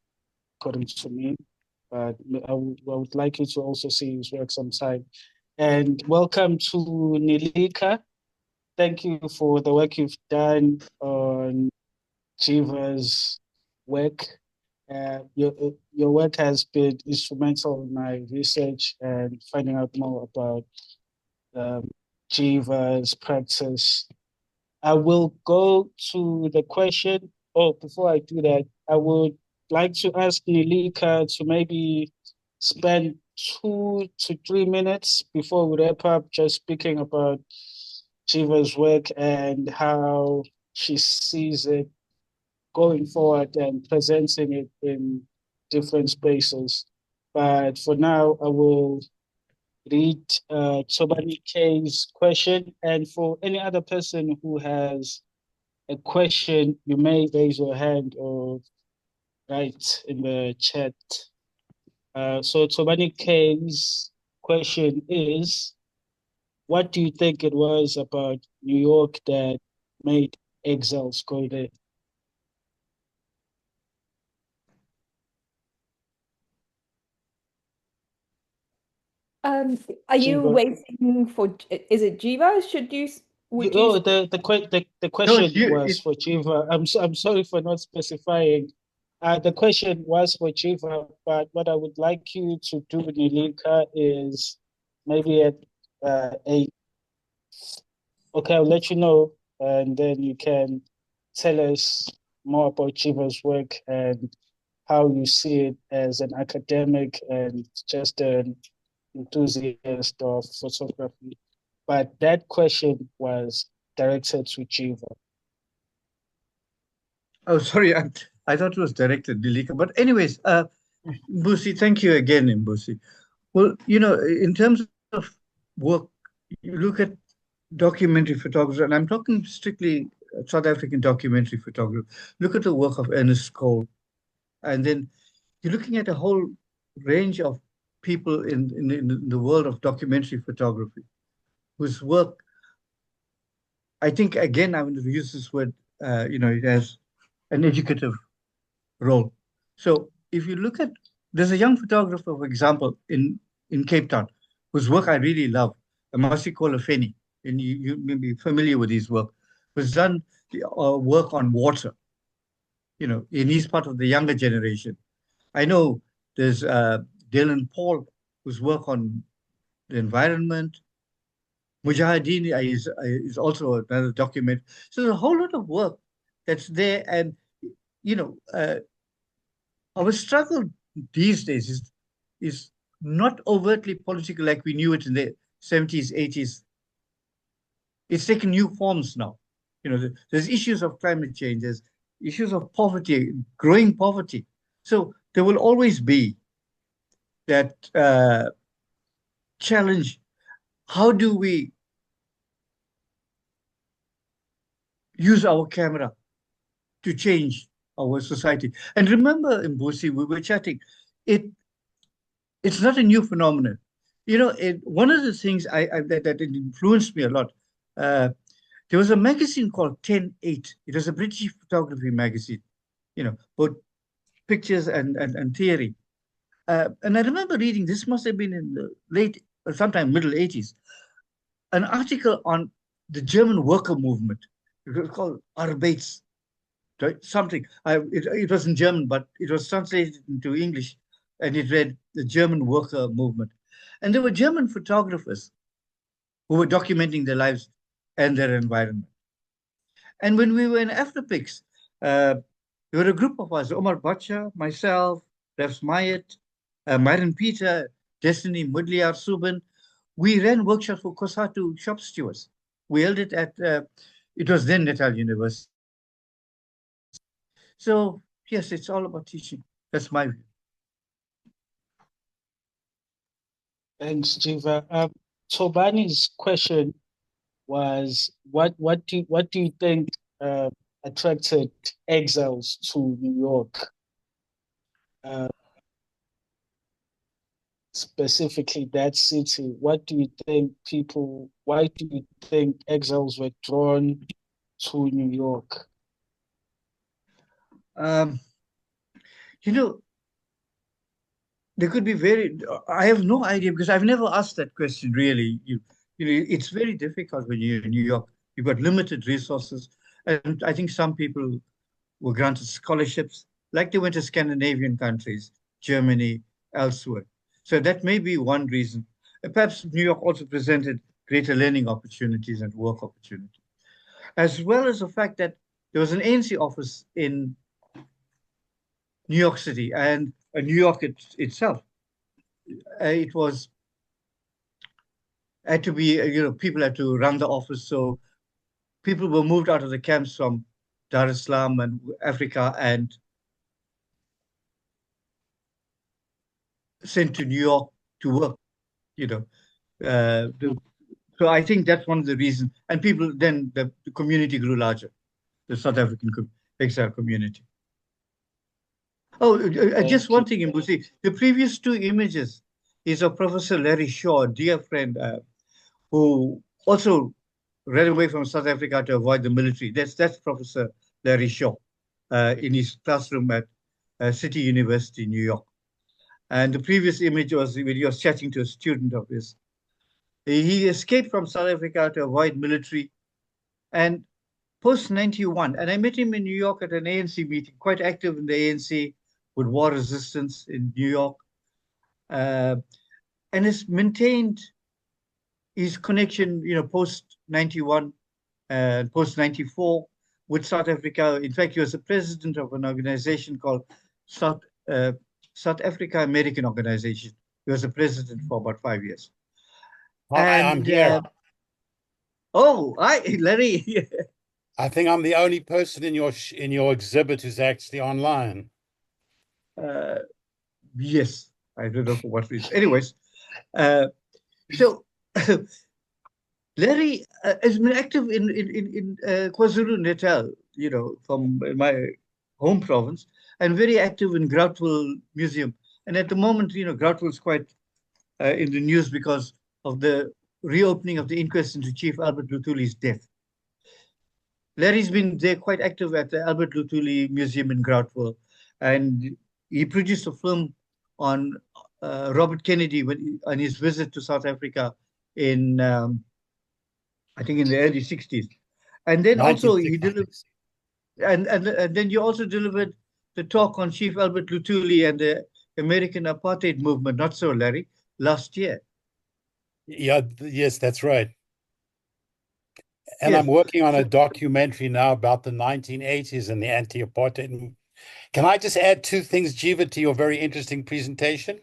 according to me. But I would like you to also see his work sometime. And welcome to Nilika. Thank you for the work you've done on Jeeva's work. Your work has been instrumental in my research and finding out more about Jeeva's practice. I will go to the question. Oh, before I do that, I would like to ask Nilika to maybe spend 2 to 3 minutes before we wrap up, just speaking about Jeeva's work and how she sees it going forward and presenting it in different spaces. But for now, I will read Tobani K's question. And for any other person who has a question, you may raise your hand or write in the chat. So Tobani K's question is, what do you think it was about New York that made exiles go there? Are you Jeeva. waiting for, is it Jeeva? Would you? Oh, the question was for Jeeva. I'm sorry for not specifying. The question was for Jeeva, but what I would like you to do, Nilika, is maybe at 8. Okay, I'll let you know, and then you can tell us more about Jeeva's work and how you see it as an academic and just an enthusiast of photography. But that question was directed to Jeeva. Oh, sorry, I thought it was directed Dilika. But anyways, Mbusi, thank you again, Mbusi. Well, in terms of work, you look at documentary photography, and I'm talking strictly South African documentary photography. Look at the work of Ernest Cole, and then you're looking at a whole range of people in the world of documentary photography, whose work, I think, again, I'm going to use this word, it has an educative role. So if you look at, there's a young photographer, for example, in Cape Town, whose work I really love, Mbusi Mzolo, and you may be familiar with his work, who's done work on water, and he's part of the younger generation. I know there's Dylan Paul, whose work on the environment. Mujahideen is also another document. So there's a whole lot of work that's there. And, our struggle these days is not overtly political like we knew it in the 70s, 80s. It's taken new forms now. There's issues of climate change, there's issues of poverty, growing poverty. So there will always be that challenge. How do we use our camera to change our society? And remember, Mbusi, we were chatting, it's not a new phenomenon. One of the things that influenced me a lot, there was a magazine called 10/8. It was a British photography magazine, both pictures and theory. And I remember reading, this must have been in the late, sometime middle 80s, an article on the German worker movement. It was called Arbeits, something. It was in German, but it was translated into English, and it read the German worker movement. And there were German photographers who were documenting their lives and their environment. And when we were in Afripix, there were a group of us, Omar Bacha, myself, Refs Mayet, Myron Peter, Destiny Mudliar Subin. We ran workshops for COSATU shop stewards. We held it at, it was then Natal University. So yes, it's all about teaching. That's my view. Thanks, Jeeva. Tobani's question was, what do you think attracted exiles to New York? Specifically that city. What do you think why do you think exiles were drawn to New York? You know, there could be I have no idea because I've never asked that question really. You know, it's very difficult when you're in New York. You've got limited resources. And I think some people were granted scholarships, like they went to Scandinavian countries, Germany, elsewhere. So that may be one reason. Perhaps New York also presented greater learning opportunities and work opportunities, as well as the fact that there was an ANC office in New York City and New York itself. It was had to be, people had to run the office. So people were moved out of the camps from Dar es Salaam and Africa and sent to New York to work, so I think that's one of the reasons. And people, then the community grew larger, the South African exile community. Oh, just one thing, Mbusi. The previous two images is of Professor Larry Shaw, a dear friend, who also ran away from South Africa to avoid the military. That's Professor Larry Shaw in his classroom at City University, New York. And the previous image was when he was chatting to a student of his. He escaped from South Africa to avoid military. And post-91, and I met him in New York at an ANC meeting, quite active in the ANC with war resistance in New York, and has maintained his connection, post-91 and post-94 with South Africa. In fact, he was the president of an organization called South Africa American Organization. He was the president for about 5 years. Hi, I'm here. Hi, Larry. I think I'm the only person in your exhibit who's actually online. Yes, I don't know for what reason. Anyways, so Larry has been active in KwaZulu-Natal, from my home province, and very active in Groutwil Museum. And at the moment, Groutwil is quite in the news because of the reopening of the inquest into Chief Albert Luthuli's death. Larry's been there quite active at the Albert Luthuli Museum in Groutwil, and he produced a film on Robert Kennedy on his visit to South Africa in, I think, in the early 60s. And then also he delivered, and then you also delivered the talk on Chief Albert Luthuli and the American apartheid movement, not so, Larry, last year. Yes, that's right. And Yes. I'm working on a documentary now about the 1980s and the anti-apartheid. Can I just add two things, Jeeva, to your very interesting presentation?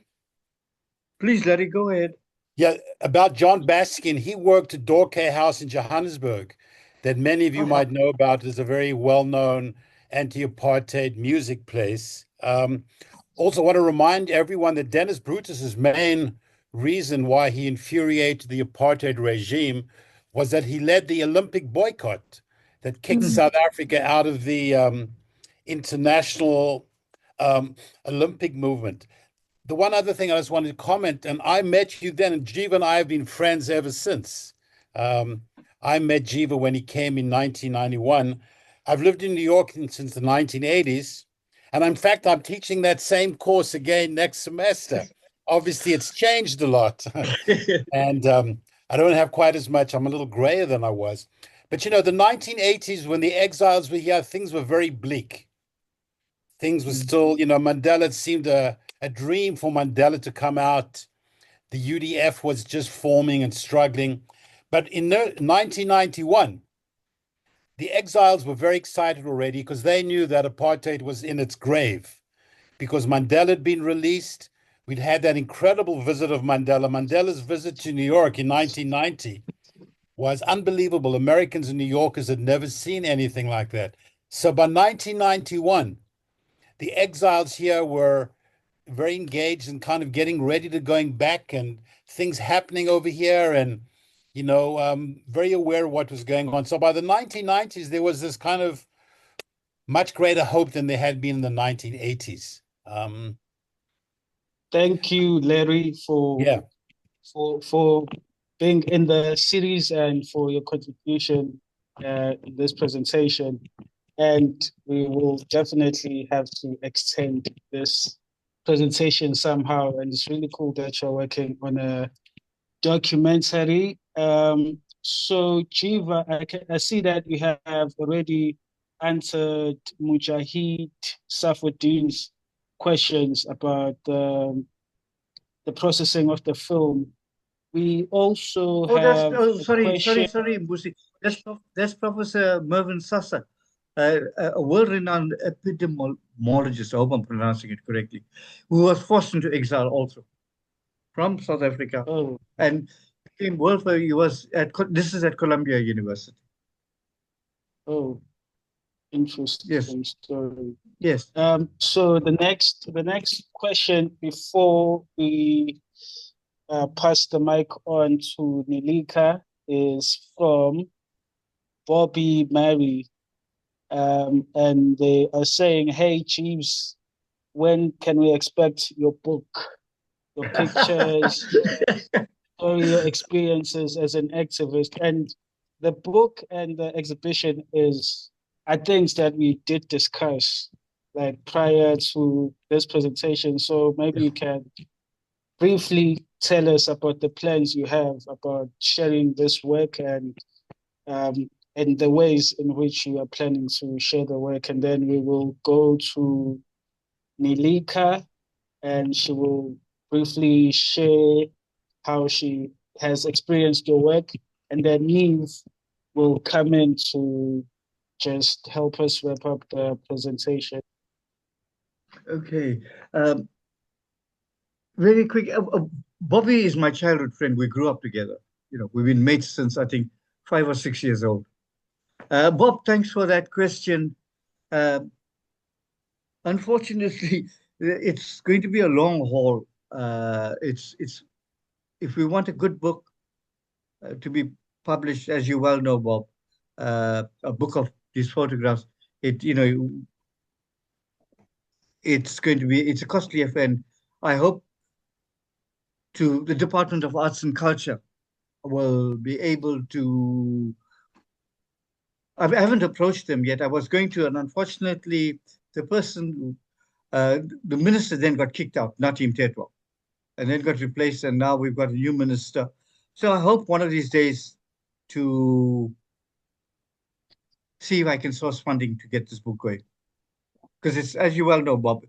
Please, Larry, go ahead. Yeah, about John Baskin. He worked at Dorkay House in Johannesburg that many of you might know about as a very well-known anti-apartheid music place. Also want to remind everyone that Dennis Brutus's main reason why he infuriated the apartheid regime was that he led the Olympic boycott that kicked South Africa out of the international Olympic movement. The one other thing I just wanted to comment, and I met you then, and Jeeva and I have been friends ever since. I met Jeeva when he came in 1991. I've lived in New York since the 1980s. And in fact, I'm teaching that same course again next semester. Obviously, it's changed a lot. And I don't have quite as much. I'm a little grayer than I was. But, the 1980s, when the exiles were here, things were very bleak. Things were still, Mandela, it seemed a dream for Mandela to come out. The UDF was just forming and struggling. But in 1991, the exiles were very excited already because they knew that apartheid was in its grave because Mandela had been released. We'd had that incredible visit of Mandela. Mandela's visit to New York in 1990 was unbelievable. Americans and New Yorkers had never seen anything like that. So by 1991, the exiles here were very engaged and kind of getting ready to going back and things happening over here. And very aware of what was going on. So by the 1990s, there was this kind of much greater hope than there had been in the 1980s. Thank you, Larry, Yeah. for being in the series and for your contribution in this presentation. And we will definitely have to extend this presentation somehow. And it's really cool that you're working on a documentary. So Jeeva, I see that you have already answered Mujahid Safuddin's questions about the processing of the film. We also have sorry, Mbusi. That's Professor Mervyn Sassa, a world-renowned epidemiologist, I hope I'm pronouncing it correctly, who was forced into exile also from South Africa. Oh. And became this is at Columbia University. Oh, interesting story. Yes. So the next question before we pass the mic on to Nilika is from Bobby Mary. And they are saying, hey, Jeeves, when can we expect your book, your pictures, or your experiences as an activist? And the book and the exhibition are things that we did discuss like prior to this presentation. So maybe you can briefly tell us about the plans you have about sharing this work and the ways in which you are planning to share the work. And then we will go to Nilika, and she will briefly share how she has experienced your work. And then Neve will come in to just help us wrap up the presentation. Okay. Very quick. Bobby is my childhood friend. We grew up together. We've been mates since, I think, 5 or 6 years old. Bob, thanks for that question. Unfortunately, it's going to be a long haul. If we want a good book to be published, as you well know, Bob, a book of these photographs, it's a costly affair. And I hope the Department of Arts and Culture will be able to. I haven't approached them yet. I was going to, and unfortunately, the minister then got kicked out, Natim Tetwa, and then got replaced, and now we've got a new minister. So I hope one of these days to see if I can source funding to get this book going. Because it's, as you well know, Bob,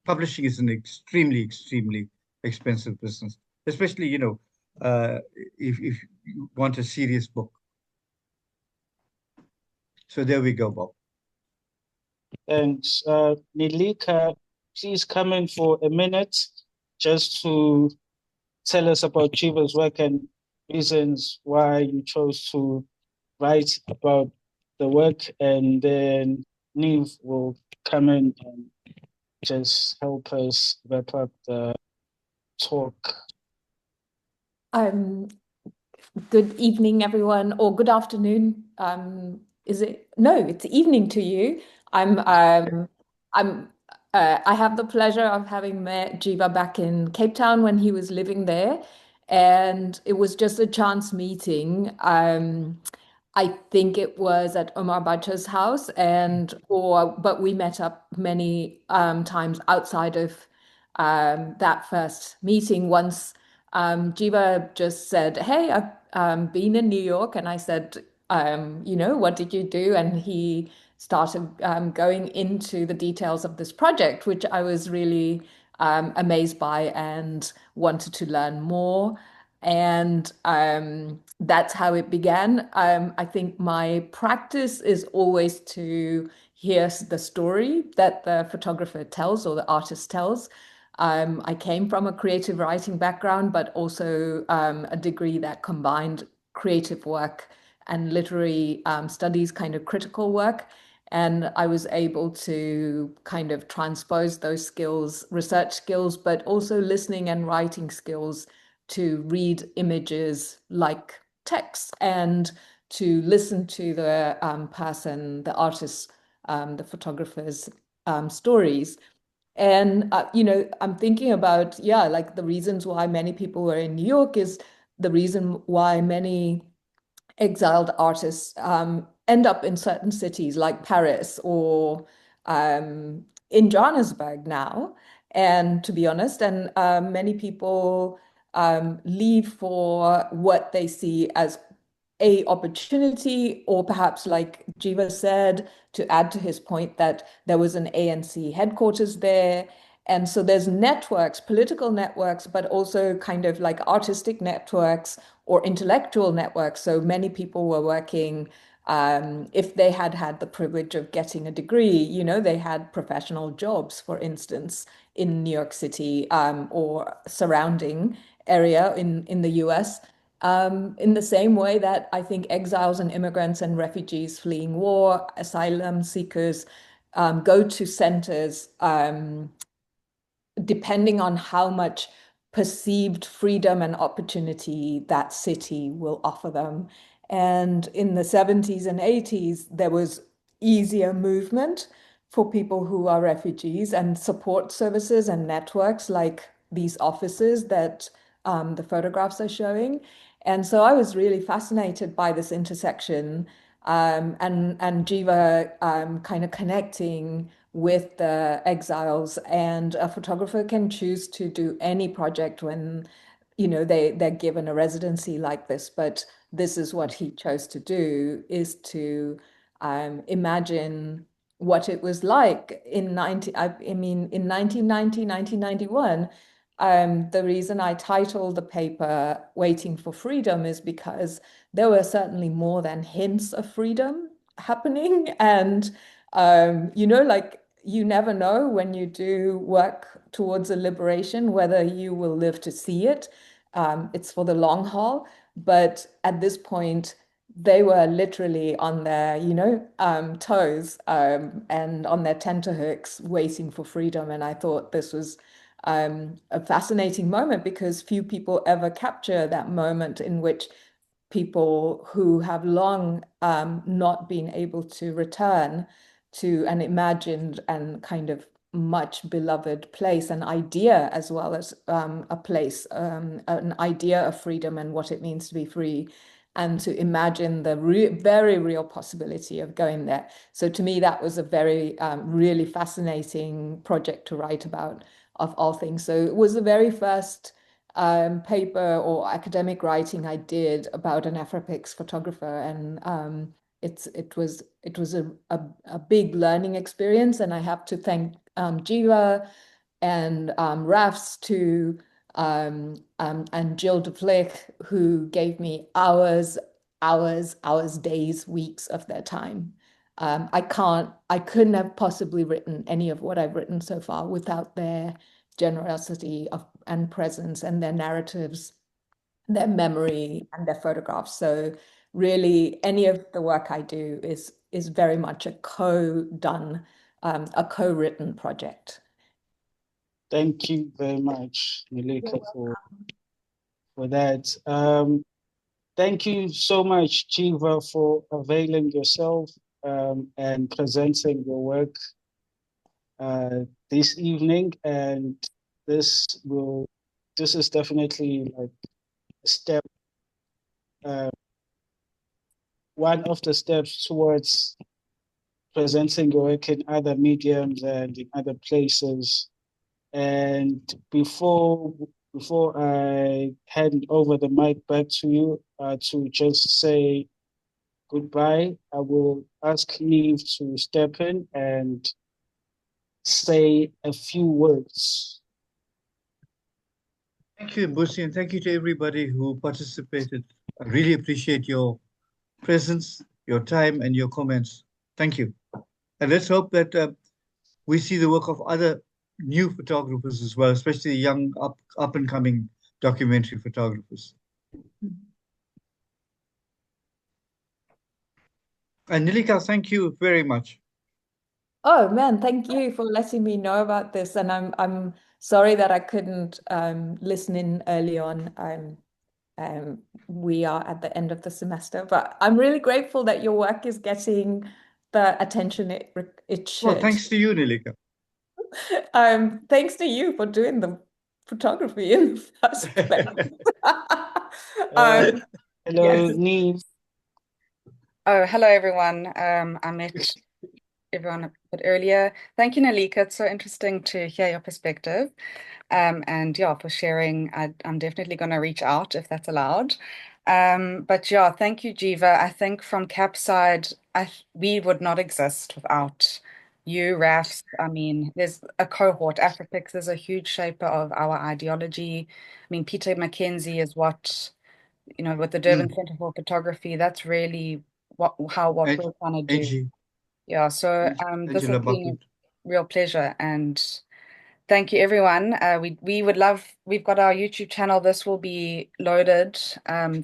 publishing is an extremely, extremely expensive business, especially, if you want a serious book. So there we go, Bob. And Nilika, please come in for a minute just to tell us about Jeeva's work and reasons why you chose to write about the work. And then Neve will come in and just help us wrap up the talk. Good evening, everyone, or good afternoon. It's evening to you. I have the pleasure of having met Jeeva back in Cape Town when he was living there, and it was just a chance meeting. I think it was at Omar Bacha's house, but we met up many times outside of that first meeting. Once Jeeva just said, "Hey, I've been in New York," and I said, "What did you do?" And he started going into the details of this project, which I was really amazed by and wanted to learn more. And that's how it began. I think my practice is always to hear the story that the photographer tells or the artist tells. I came from a creative writing background, but also a degree that combined creative work and literary studies, kind of critical work. And I was able to kind of transpose those skills, research skills, but also listening and writing skills to read images like text and to listen to the person, the artist, the photographer's stories. And, I'm thinking about, like the reasons why many people were in New York is the reason why many exiled artists end up in certain cities like Paris or in Johannesburg now. And to be honest, and many people leave for what they see as a opportunity, or perhaps like Jeeva said, to add to his point that there was an ANC headquarters there. And so there's networks, political networks, but also kind of like artistic networks or intellectual networks. So many people were working, if they had had the privilege of getting a degree, they had professional jobs, for instance, in New York City or surrounding area in the US. In the same way that I think exiles and immigrants and refugees fleeing war, asylum seekers go to centers depending on how much perceived freedom and opportunity that city will offer them. And in the 70s and 80s, there was easier movement for people who are refugees and support services and networks like these offices that the photographs are showing. And so I was really fascinated by this intersection and Jeeva kind of connecting with the exiles. And a photographer can choose to do any project when, they're given a residency like this. But this is what he chose to do, is to imagine what it was like in 1990, 1991. The reason I titled the paper Waiting for Freedom is because there were certainly more than hints of freedom happening. And, like you never know when you do work towards a liberation, whether you will live to see it. It's for the long haul. But at this point, they were literally on their, toes and on their tenterhooks waiting for freedom. And I thought this was a fascinating moment because few people ever capture that moment in which people who have long not been able to return to an imagined and kind of much beloved place, an idea as well as a place, an idea of freedom and what it means to be free, and to imagine the very real possibility of going there. So to me, that was a very really fascinating project to write about, of all things. So it was the very first paper or academic writing I did about an Afropix photographer, and it was a big learning experience. And I have to thank Jeeva and Rafs too, and Jill de Vleck, who gave me hours, days, weeks of their time. I couldn't have possibly written any of what I've written so far without their generosity and presence and their narratives, their memory and their photographs. So really any of the work I do is very much a co-done, a co-written project. Thank you very much, Malika, for that. Thank you so much, Jeeva, for availing yourself and presenting your work this evening. And this is definitely like a step, one of the steps towards presenting your work in other mediums and in other places. And before I hand over the mic back to you to just say goodbye, I will ask Neve to step in and say a few words. Thank you, Mbusi, and thank you to everybody who participated. I really appreciate your presence, your time, and your comments. Thank you. And let's hope that we see the work of other new photographers as well, especially the young up and coming documentary photographers. And Nilika, thank you very much. Oh man, thank you for letting me know about this. And I'm sorry that I couldn't listen in early on. We are at the end of the semester, but I'm really grateful that your work is getting the attention it Well, should. thanks to you, Nilika. Thanks to you for doing the photography in the first place. Hello, Yes. Neve. Oh, hello everyone. I met everyone a bit earlier. Thank you, Nalika. It's so interesting to hear your perspective. And yeah, for sharing. I'm definitely going to reach out if that's allowed. But yeah, thank you, Jeeva. I think from CAP side, we would not exist without you, Rafs. I mean, there's a cohort. Afrifix is a huge shaper of our ideology. I mean, Peter Mackenzie is what, with the Durban Center for Photography, that's really what we're trying to do. Angie, Yeah, so this Angela has been Buckland. a real pleasure, and thank you everyone. We would love, we've got our YouTube channel. This will be loaded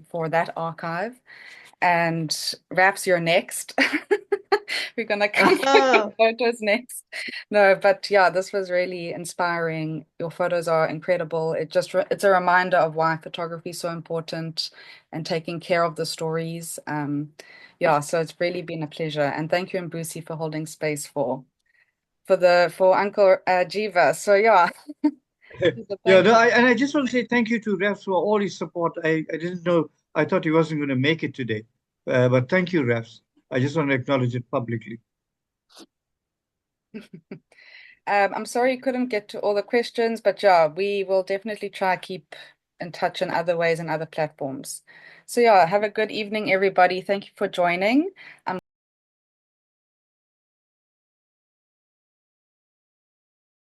for that archive. And Raps, you're next. We're gonna come with photos next. No, but yeah, this was really inspiring. Your photos are incredible. It's a reminder of why photography is so important and taking care of the stories. Yeah, so it's really been a pleasure. And thank you, Mbusi, for holding space for Uncle Jeeva. So yeah. Yeah, no, I just want to say thank you to Refs for all his support. I didn't know, I thought he wasn't going to make it today. But thank you, Refs. I just want to acknowledge it publicly. I'm sorry you couldn't get to all the questions, but yeah, we will definitely try to keep in touch in other ways and other platforms. So yeah, have a good evening, everybody. Thank you for joining.